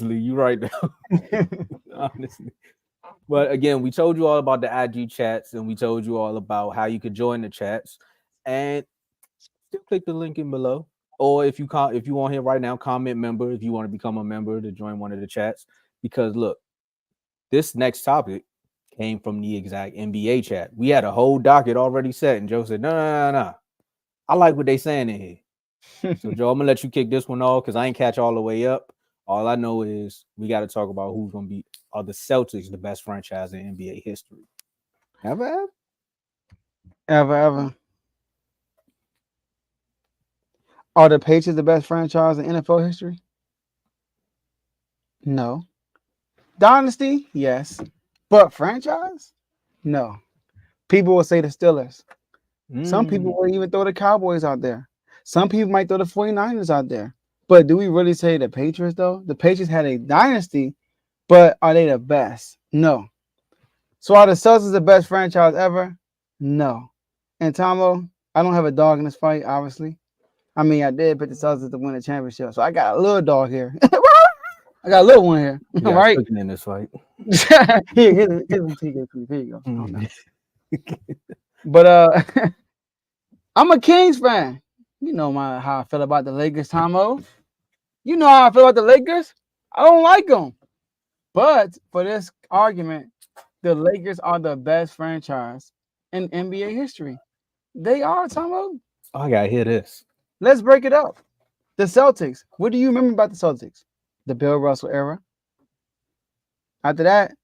you right now. Honestly. But again, we told you all about the IG chats and we told you all about how you could join the chats. And still click the link in below. Or if you want here right now, comment member if you want to become a member to join one of the chats. Because look, this next topic came from the exact NBA chat. We had a whole docket already set, and Joe said, no. I like what they saying in here. So Joe, I'm gonna let you kick this one off because I ain't catch all the way up. All I know is we got to talk about who's gonna be are the Celtics the best franchise in NBA history. Ever? Ever. Are the Patriots the best franchise in NFL history? No. Dynasty? Yes. But franchise? No. People will say the Steelers. Some people will even throw the Cowboys out there. Some people might throw the 49ers out there. But do we really say the Patriots, though? The Patriots had a dynasty, but are they the best? No. So are the Celtics the best franchise ever? No. And Tomo, I don't have a dog in this fight, obviously. I mean, I did pick the Celtics to win the championship. So I got a little dog here. I got a little one here. You All got right. cooking in this fight. Here's some tea. Here you go. Oh, no. But I'm a Kings fan. You know how I feel about the Lakers, Tomo. You know how I feel about the Lakers. I don't like them. But for this argument, the Lakers are the best franchise in NBA history. They are, Tomo. Oh, I gotta hear this. Let's break it up. The Celtics. What do you remember about the Celtics? The Bill Russell era. After that,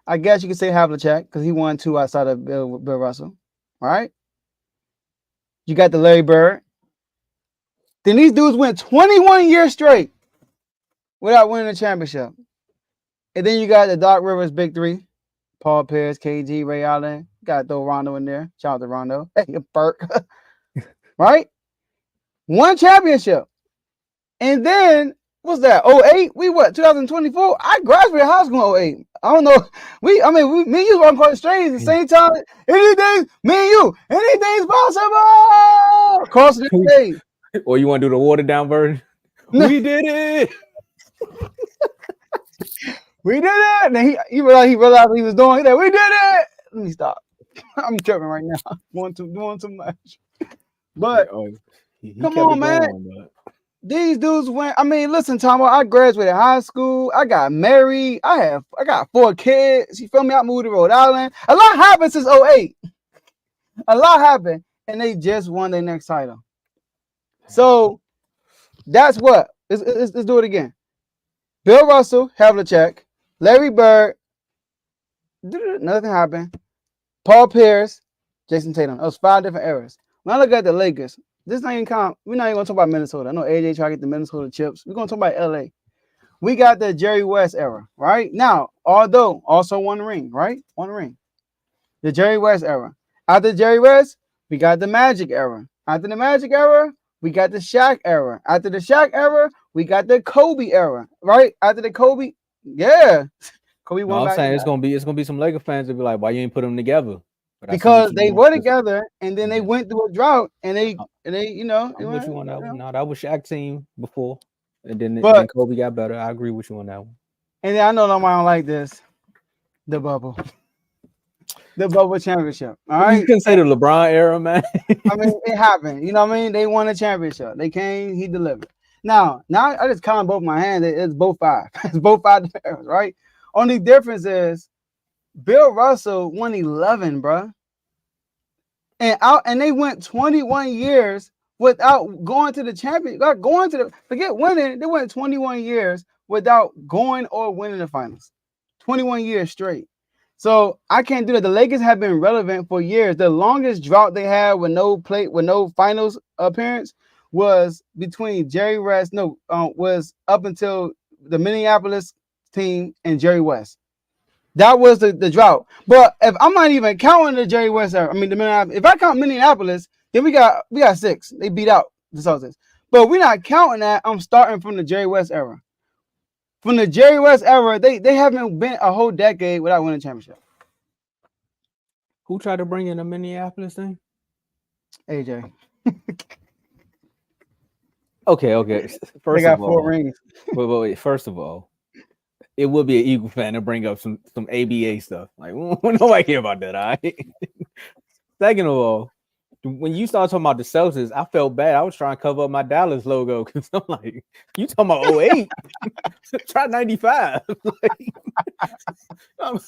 I guess you could say Havlicek because he won 2 outside of Bill Russell. All right. You got the Larry Bird. Then these dudes went 21 years straight without winning a championship. And then you got the Doc Rivers big three. Paul Pierce, KG, Ray Allen. Got to throw Rondo in there. Shout out to Rondo. Hey, Burke. Right? One championship. And then, what's that? 08? We what? 2024? I graduated high school in 08. I don't know. Me and you run quite straight at the same time. Anything, me and you, anything's possible. Across the stage. Or you want to do the watered down version? We did it. We did it. And then he realized what he was doing. He said, we did it. Let me stop. I'm tripping right now. Doing too much. But he come on, man. Going, These dudes went. I mean, listen, Tom. I graduated high school. I got married. I got 4 kids. You feel me? I moved to Rhode Island. A lot happened since 08. A lot happened, and they just won their next title. So that's what. Let's do it again. Bill Russell, Havlicek, Larry Bird. Nothing happened. Paul Pierce, Jason Tatum. Those 5 different eras. When I look at the Lakers, this not even count. We're not even gonna talk about Minnesota. I know AJ trying to get the Minnesota chips. We're gonna talk about LA. We got the Jerry West era, right? Now, although also 1 ring, right? 1 ring. The Jerry West era. After Jerry West, we got the Magic era. After the Magic era, we got the Shaq era. After the Shaq era, we got the Kobe era, right? After the Kobe, yeah. Kobe won back. I'm saying it's gonna be some Laker fans that be like, why you ain't put them together? Because they were together and then they went through a drought and they you know. I'm with you on that one. No, that was Shaq team before, and then Kobe got better. I agree with you on that one. And then I know nobody don't like this, the bubble. The bubble championship. All right. You can say the LeBron era, man. I mean, it happened. You know what I mean? They won a championship. They came, he delivered. Now I just count both my hands. It's both 5. It's both 5 eras, right? Only difference is Bill Russell won 11, bro. And they went 21 years without going to the championship. Forget winning. They went 21 years without going or winning the finals. 21 years straight. So I can't do that. The Lakers have been relevant for years. The longest drought they had with no finals appearance was between Jerry West. Was up until the Minneapolis team and Jerry West. That was the drought. But if I'm not even counting the Jerry West era, if I count Minneapolis, then we got 6. They beat out the Celtics. But we're not counting that. I'm starting from the Jerry West era. From the Jerry West era, they haven't been a whole decade without winning a championship. Who tried to bring in a Minneapolis thing? AJ. Okay. They First got of 4 all, rings. wait. First of all, it would be an Eagle fan to bring up some ABA stuff. Like nobody care about that. All right. Second of all, when you start talking about the Celtics, I felt bad. I was trying to cover up my Dallas logo because I'm like, you talking about '08? Try 95. Like, um,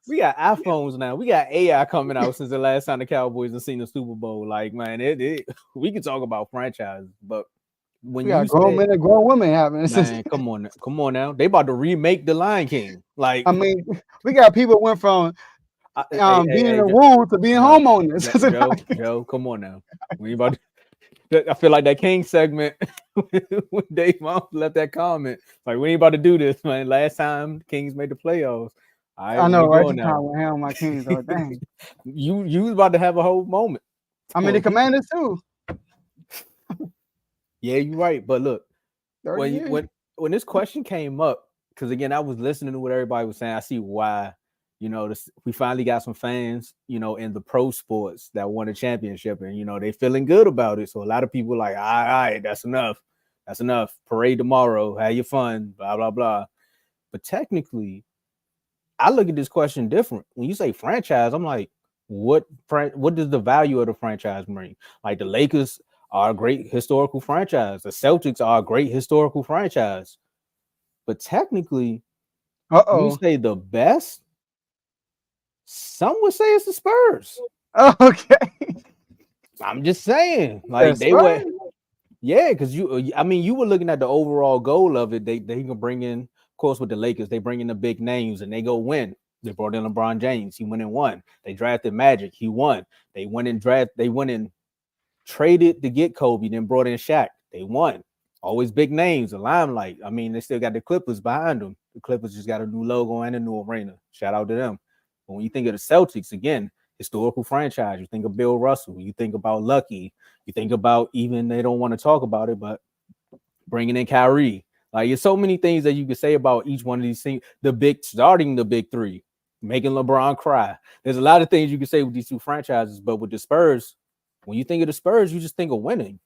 we got iPhones now. We got AI coming out since the last time the Cowboys have seen the Super Bowl. Like, man, we can talk about franchises, but when We you got grown say, men and grown women having this. man, come on now, they about to remake the Lion King. Like, I mean, we got people went from being in hey, a womb to being Joe, homeowners. Joe, come on now. We ain't about to, I feel like that King segment when Dave Mom left that comment. Like, we ain't about to do this, man. Last time Kings made the playoffs. All right, I we know, ain't right? going You that trying way. to handle my kings, though. Dang. You was about to have a whole moment. I mean, the Commanders too. Yeah, you're right. But look, 30 when years. when this question came up, because again, I was listening to what everybody was saying. I see why. We finally got some fans, in the pro sports that won a championship, and they feeling good about it. So a lot of people like, all right, that's enough. That's enough. Parade tomorrow. Have your fun. Blah blah blah. But technically, I look at this question different. When you say franchise, I'm like, what does the value of the franchise bring? Like the Lakers are a great historical franchise. The Celtics are a great historical franchise. But technically, when you Uh-oh. say the best, some would say it's the Spurs. Okay. I'm just saying, like That's they were, right. yeah, because you were looking at the overall goal of it. They can bring in, of course, with the Lakers, they bring in the big names and they go win. They brought in LeBron James, he went and won. They drafted Magic, he won. They went and traded to get Kobe, then brought in Shaq. They won. Always big names, the limelight. I mean, they still got the Clippers behind them. The Clippers just got a new logo and a new arena. Shout out to them. But when you think of the Celtics, again, historical franchise, you think of Bill Russell, you think about Lucky, you think about, even they don't want to talk about it, but bringing in Kyrie. Like, there's so many things that you can say about each one of these things. Starting the big three, making LeBron cry. There's a lot of things you can say with these two franchises, but with the Spurs, when you think of the Spurs, you just think of winning.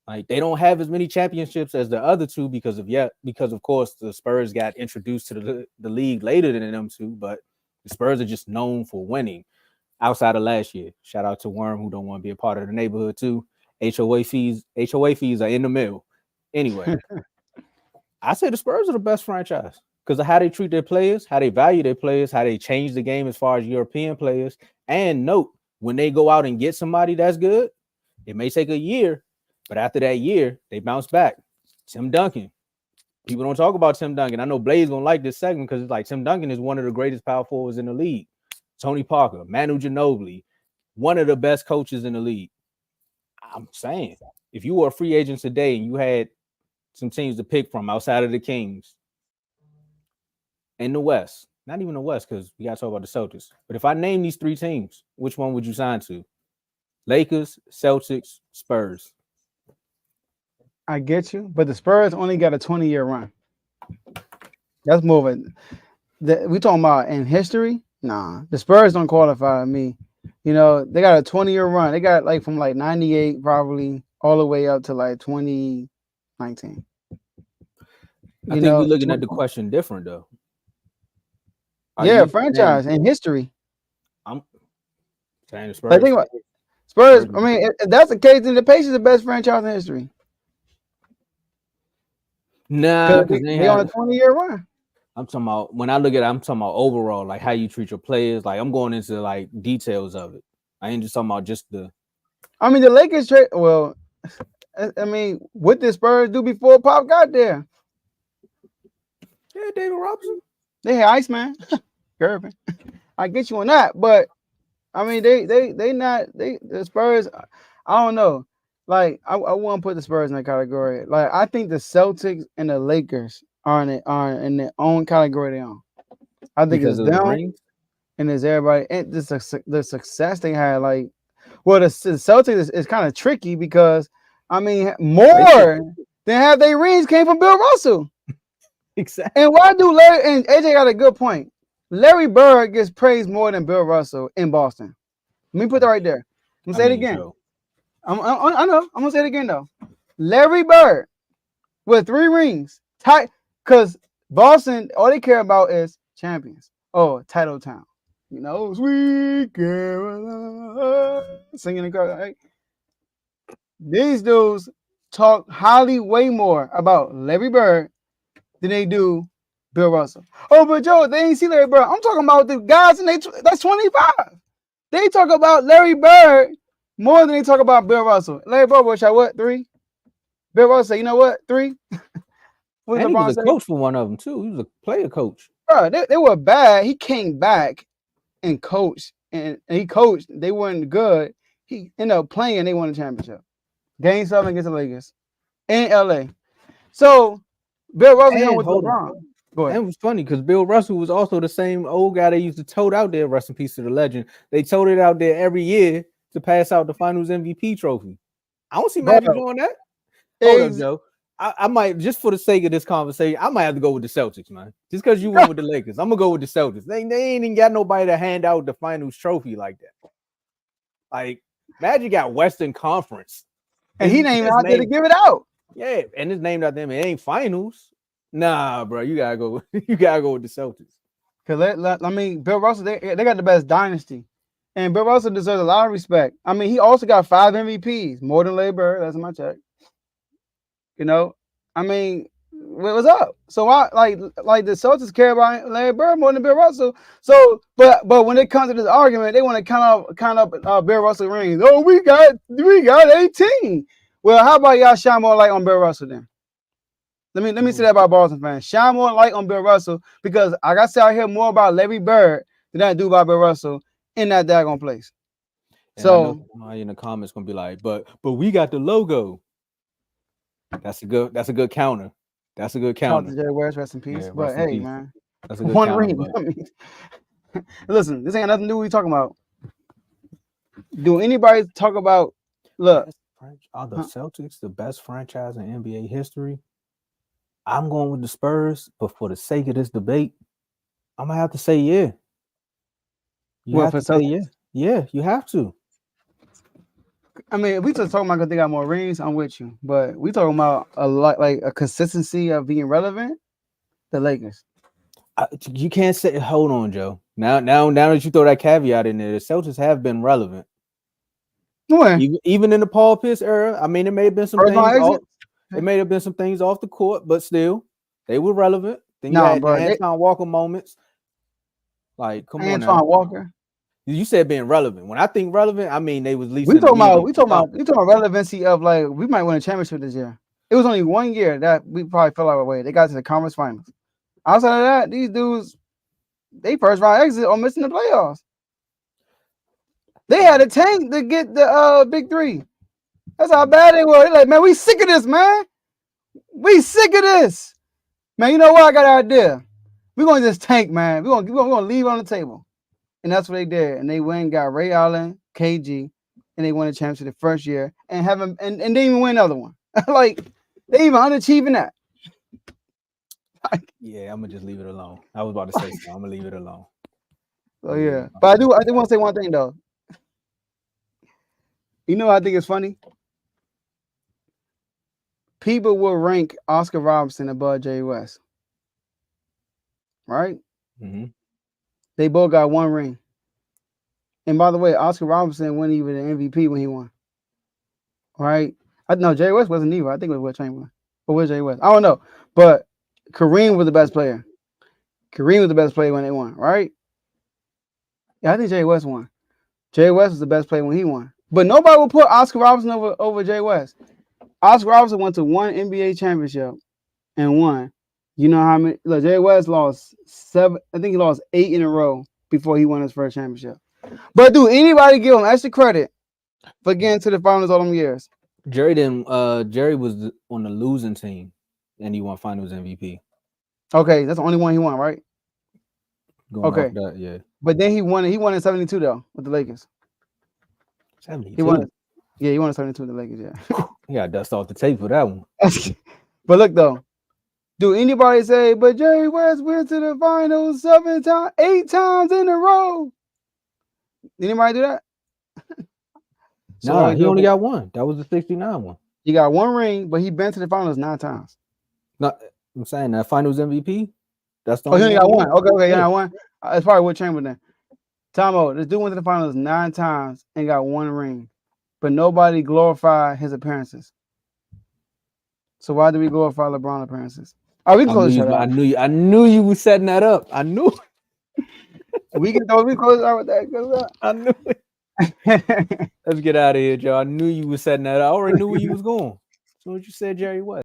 Like, they don't have as many championships as the other two because of course the Spurs got introduced to the league later than them two, but the Spurs are just known for winning outside of last year. Shout out to Worm, who don't want to be a part of the neighborhood too. HOA fees are in the mill. Anyway, I say the Spurs are the best franchise because of how they treat their players, how they value their players, how they change the game as far as European players. And note, when they go out and get somebody that's good, it may take a year, but after that year, they bounce back. Tim Duncan. People don't talk about Tim Duncan. I know Blaze gonna like this segment because it's like Tim Duncan is one of the greatest power forwards in the league. Tony Parker, Manu Ginobili, one of the best coaches in the league. I'm saying, if you were a free agent today and you had some teams to pick from outside of the Kings in the West, not even the West, because we got to talk about the Celtics. But if I name these three teams, which one would you sign to? Lakers, Celtics, Spurs. I get you, but the Spurs only got a 20-year run. That's more of we talking about in history. Nah, the Spurs don't qualify me. They got a 20-year run. They got like from like 98 probably all the way up to like 2019. I think we're looking at the question different though. Are Yeah, you saying franchise and history. I'm saying the Like Spurs? think about Spurs. I mean, if that's the case, then the Pacers are the best franchise in history. Nah, Because because they on a 20-year run. I'm talking about when I look at it, I'm talking about overall, like how you treat your players. Like I'm going into like details of it. I ain't just talking about just the. I mean, the Lakers trade. Well, I mean, what did Spurs do before Pop got there? Yeah, David Robinson. They had Iceman, Gervin. I get you on that, but I mean, the Spurs. I don't know. Like I wouldn't put the Spurs in that category. Like I think the Celtics and the Lakers are in their own category. They on. I think Because it's of the them rings. and it's everybody. And the success they had. Like, well, the Celtics is kind of tricky because I mean, more than half their rings came from Bill Russell. Exactly. And why do Larry and AJ got a good point? Larry Bird gets praised more than Bill Russell in Boston. Let me put that right there. I'm gonna say it again. Joe. I know. I'm gonna say it again though. Larry Bird with 3 rings. Tight, because Boston, all they care about is champions. Oh, title town. You know, sweet Caroline, singing the crowd. Right? These dudes talk highly way more about Larry Bird than they do Bill Russell. Oh, but Joe, they ain't see Larry Bird. I'm talking about the guys and that's 25. They talk about Larry Bird more than they talk about Bill Russell. Larry Bird was shot what, 3? Bill Russell say, you know what, 3? What And did he was LeBron a say? coach for one of them too. He was a player coach. Bro, they were bad. He came back and coached, and he coached. They weren't good. He ended up playing, and they won the championship. Game 7 against the Lakers in LA. So Bill Russell him And with hold on. LeBron. Go And ahead. it was funny because Bill Russell was also the same old guy they used to tote out there. Rest in peace to the legend. They toted out there every year to pass out the Finals MVP trophy. I don't see Magic Bro, doing that. Hold up, ex- Joe. I might, just for the sake of this conversation, I might have to go with the Celtics, man. Just because you went with the Lakers, I'm gonna go with the Celtics. They ain't even got nobody to hand out the Finals trophy like that. Like Magic got Western Conference. and he ain't even His out there to name, give it out. yeah, and it's named after them. It ain't Finals. Nah, bro, you gotta go. You gotta go with the Celtics. Cause I mean, Bill Russell, they got the best dynasty, and Bill Russell deserves a lot of respect. I mean, he also got 5 MVPs, more than Larry Bird. That's in my check. You know, I mean, what's up? So I like the Celtics care about Larry Bird more than Bill Russell. So, but when it comes to this argument, they want to count up Bill Russell rings. Oh, we got 18. Well, how about y'all shine more light on Bill Russell then? Let me say that about Boston fans. Shine more light on Bill Russell because like I said, I hear more about Larry Bird than I do about Bill Russell in that daggone place. And I know So somebody in the comments gonna be like, but we got the logo. That's a good counter. That's a good shout out counter. to Jerry West, rest in peace. Yeah, But rest in hey, peace. man, That's a good one counter. ring. But I mean, listen, this ain't nothing to do. We talking about. Do anybody talk about? Look, are the huh? Celtics the best franchise in NBA history? I'm going with the Spurs, but for the sake of this debate, I'm gonna have to say yeah. You Well, have for to say Celtics, yeah. Yeah, you have to. I mean, if we just talking about because they got more rings, I'm with you. But we talking about a lot, like a consistency of being relevant. The Lakers. You can't say. Hold on, Joe. Now that you throw that caveat in there, the Celtics have been relevant. When Even in the Paul Pierce era, I mean, it may have been some first things round off. exit? It may have been some things off the court, but still, they were relevant. Then you Nah, had the bro. Anton Walker moments. Like, come on now. Antoine Walker. You said being relevant. When I think relevant, I mean they was at least We in the talking about media we for talking about something. we talking about relevancy of like we might win a championship this year. It was only 1 year that we probably fell our way. They got to the conference finals. Outside of that, these dudes, they first round exit or missing the playoffs. They had a tank to get the big 3. That's how bad they were. They like, man, we sick of this, man. We sick of this. Man, you know what? I got an idea. We're gonna just tank, man. We're gonna leave on the table. And that's what they did. And they went and got Ray Allen, KG, and they won the championship the first year and haven't and they even win another one. Like they even unachieving that. Yeah, I'm gonna just leave it alone. I was about to say something. I'm gonna leave it alone. So yeah. But I do want to say one thing though. You know what I think is funny? People will rank Oscar Robertson above Jerry West. Right? Mm-hmm. They both got 1 ring. And by the way, Oscar Robertson wasn't even an MVP when he won. Right? I know Jerry West wasn't either. I think it was Will Chamberlain. Or was Jerry West? I don't know. But Kareem was the best player. Kareem was the best player when they won, right? Yeah, I think Jerry West won. Jerry West was the best player when he won. But nobody will put Oscar Robertson over Jerry West. Oscar Robertson went to 1 NBA championship and won. You know how many? Look, Jerry West lost 7. I think he lost 8 in a row before he won his first championship. But do anybody give him extra credit for getting to the finals all them years? Jerry didn't. Jerry was on the losing team, and he won Finals MVP. Okay, that's the only one he won, right? Going Okay, off that, yeah, but then he won. He won in '72 though with the Lakers. 72. He won. Yeah, he won in '72 with the Lakers. Yeah. He got dust off the tape for that one. But look though, do anybody say, but Jerry West went to the finals 7 times, 8 times in a row? Anybody do that? So all Nah, he he do, only got one. That was the '69 one. he got 1 ring, but he been to the finals 9 times. Not, I'm saying that Finals MVP. That's the Oh, he only only got one. one. Okay, he only Yeah. got one. Okay, he got one. Okay, he Yeah. got one. It's probably Will Chamberlain. Tomo, this dude went to the finals 9 times and got 1 ring, but nobody glorified his appearances. So why do we glorify LeBron appearances? Oh, we can close the show out. I knew you was setting that up. I knew. We close it out with that. I knew it. Let's get out of here, Joe. I knew you was setting that up. I already knew where you was going. So what you said, Jerry West.